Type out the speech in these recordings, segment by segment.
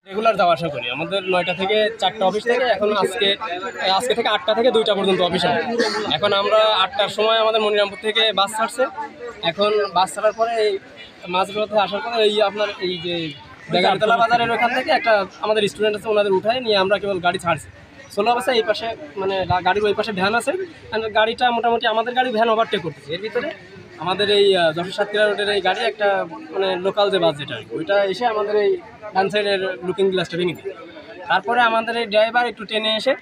Regular যাওয়া আসা করি। আমাদের 9টা থেকে 4টা অফিস থেকে এখন আজকে থেকে 8টা থেকে 2টা পর্যন্ত অফিস হবে। এখন আমরা 8টার সময় আমাদের মনিরামপুর থেকে বাস ছাড়ছে। এখন বাস ছাড়ার পরে এই মাঝপথে আসার পরে এই আপনার এই যে বেগারতলা বাজারের ওখান থেকে একটা আমাদের স্টুডেন্ট আছে, ওনাদের উঠায় নিয়ে আমরা কেবল গাড়ি ছাড়ছি। 16 অবস্থায় এই পাশে মানে গাড়ির ওই পাশে ভ্যান আছে, গাড়িটা মোটামুটি আমাদের গাড়ি ভ্যান ওভারটেক করতেছে। এর ভিতরে আমাদের এই যশোর সাতক্ষীরা রোডের এই গাড়ি একটা মানে লোকাল যে বাস যেটা ওইটা এসে আমাদের এই ডান সাইডের লুকিং গ্লাসটা ভেঙে দিই। তারপরে আমাদের এই ড্রাইভার একটু টেনে এসে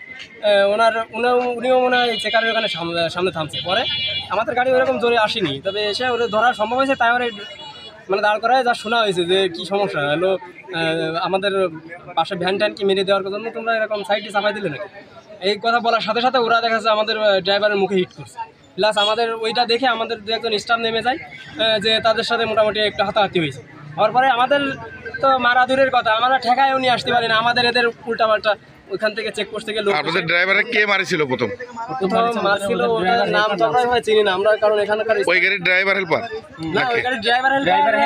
উনিও মনে হয় চেকারের ওখানে সামনে থামছে। পরে আমাদের গাড়ি ওরকম জোরে আসেনি, তবে এসে ওদের ধরা সম্ভব হয়েছে। তাই ওরা মানে দাঁড় করায় যা শোনা হয়েছে যে কী সমস্যা হলো, আমাদের পাশে ভ্যান ট্যান কি মেরে দেওয়ার জন্য তোমরা এরকম সাইডে চাপাই দিলে নাকি, এই কথা বলার সাথে সাথে ওরা দেখা যাচ্ছে আমাদের ড্রাইভারের মুখে হিট করছে। প্লাস আমাদের ওইটা দেখে আমাদের দু একজন স্টাফ নেমে যায়, যে তাদের সাথে মোটামুটি একটা হাতাহাতি হয়েছে। হওয়ার পরে আমাদের তো মারা দূরের কথা, আমরা ঠেকায়ও নিয়ে আসতে পারি না, আমাদের এদের উল্টাপাল্টা ওইখান থেকে চেকপোস্ট থেকে লোক। আপনাদের ড্রাইভারে কে মারিছিল প্রথম মারছিল? ওটার নাম তো আমরা চিনি না আমরা, কারণ এখানকার ওই গাড়ির ড্রাইভার হেল্পার না, ওই গাড়ির ড্রাইভার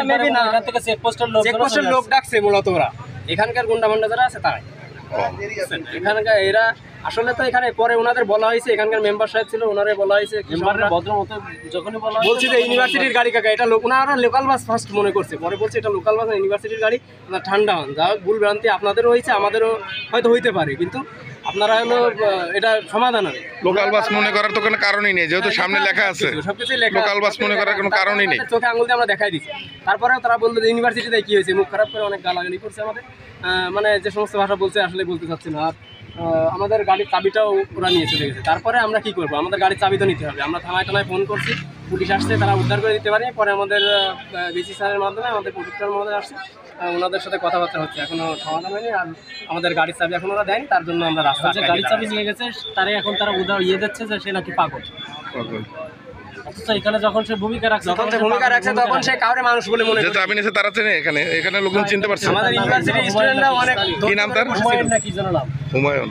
মেবি না, এখান থেকে চেকপোস্টের লোক ডাকছে মূলত ওরা, এখানকার গুন্ডা মান্ডা যারা আছে তারাই। এখানকার এরা আসলে তো এখানে পরে ওনাদের বলা হয়েছে, এখানকার মেম্বার সাহেব ছিল, ওনারে বলা হয়েছে যখনই বলা বলছে যে ইউনিভার্সিটির গাড়ি কাকা, এটা ওনারা লোকাল বাস ফার্স্ট মনে করছে, পরে বলছে এটা লোকাল বাস ইউনিভার্সিটির গাড়ি। আপনার ঠান্ডা হন, যা ভুল ভ্রান্তি আপনাদেরও হয়েছে আমাদেরও হয়তো হইতে পারে, কিন্তু আপনারা হলো এটা সমাধান হবে। লোকাল বাস মনে করার তো কোনো কারণই নেই, যেহেতু সামনে লেখা আছে সবকিছু লেখা, লোকাল বাস মনে করার কোনো কারণই নেই। চোখে আঙুল দিয়ে আমরা দেখাই দিচ্ছি। তারপরে তারা বললো যে ইউনিভার্সিটিতে কি হয়েছে, মুখ খারাপ করে অনেক গালাগালি করছে আমাদের, মানে যে সমস্ত ভাষা বলছে আসলে বলতে চাচ্ছি না। আর আমাদের গাড়ির চাবিটাও ওরা নিয়ে চলে গেছে। তারপরে আমরা কি করবো, আমাদের গাড়ির চাবি তো নিতে হবে। আমরা থানায় ফোন করছি, পুলিশ আসছে, তারা উদ্ধার করে দিতে পারে। পরে আমাদের ডিসি স্যারের মাধ্যমে আমাদের প্রশিক্ষণ মহোদয় আসছে, ওনাদের সাথে কথাবার্তা হচ্ছে, এখনো সমাধান হয়নি। আর আমাদের গাড়ির চাবি এখন ওরা দেয়নি, তার জন্য আমরা রাস্তা গাড়ির চাবি নিয়ে গেছে তারা এখন তারা দিচ্ছে যে সে নাকি পাগল। এখানে যখন সে ভূমিকা রাখছে তখন সে কাউরে মানুষ বলে মনে করে। চাবি নিয়েছে তারা চেনে, এখানে লোকজন চিনতে পারছে। আমাদের ইউনিভার্সিটির স্টুডেন্টরা অনেক, কি নাম তার? হুমায়ুন না কি যেন নাম, হুমায়ুন।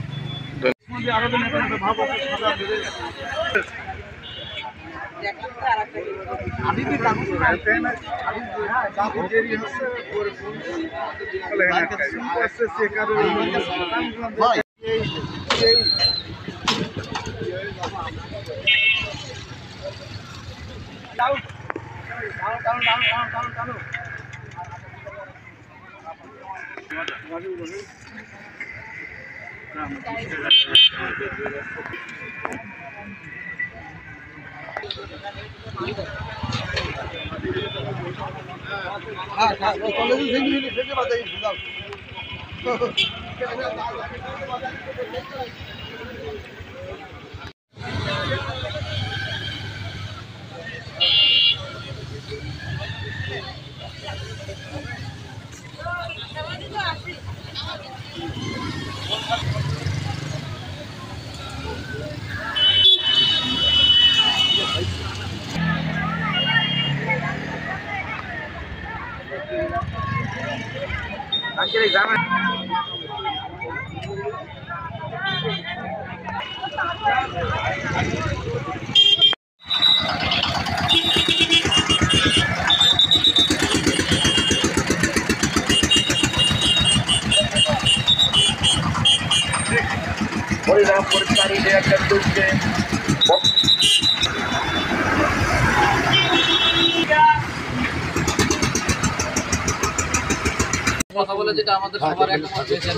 কথা বলে যেটা আমাদের সবার একমত হয়েছে,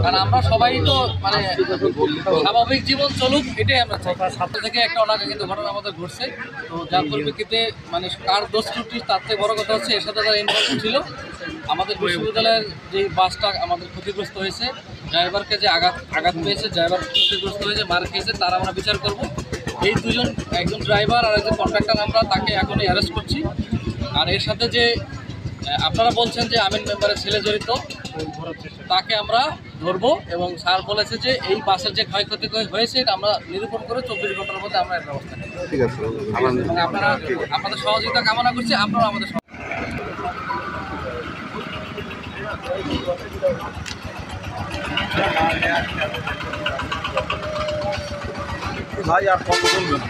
কারণ আমরা সবাই তো মানে স্বাভাবিক জীবন চলুক এটাই আমরা চাই। ছাত্র থেকে একটা অনাকা কিন্তু ঘটনা আমাদের ঘটছে, তো যার পরিপ্রেক্ষিতে মানে কার দোষ ত্রুটি তার থেকে বড় কথা হচ্ছে এর সাথে যারা ইনভলভ ছিল। আমাদের বিশ্ববিদ্যালয়ের যে বাসটা আমাদের ক্ষতিগ্রস্ত হয়েছে, ড্রাইভারকে যে আঘাত পেয়েছে, ড্রাইভার ক্ষতিগ্রস্ত হয়েছে, মার খেয়েছে, তার আমরা বিচার করব। এই দুজন, একজন ড্রাইভার আর একজন কন্ট্রাক্টর, আমরা তাকে এখনই অ্যারেস্ট করছি। আর এর সাথে যে আপনারা বলছেন যে আমিন মেম্বারের ছেলে জড়িত, তাকে আমরা ধরবো। এবং স্যার বলেছে যে এই বাসের যে ক্ষয়ক্ষতি হয়েছে এটা আমরা নিরূপণ করে 24 ঘন্টার মধ্যে আমরা এর ব্যবস্থা নেব। ঠিক আছে, আপনারা আপনাদের সহযোগিতা কামনা করছি, আপনারা আমাদের ভাই আর কত বলবেন?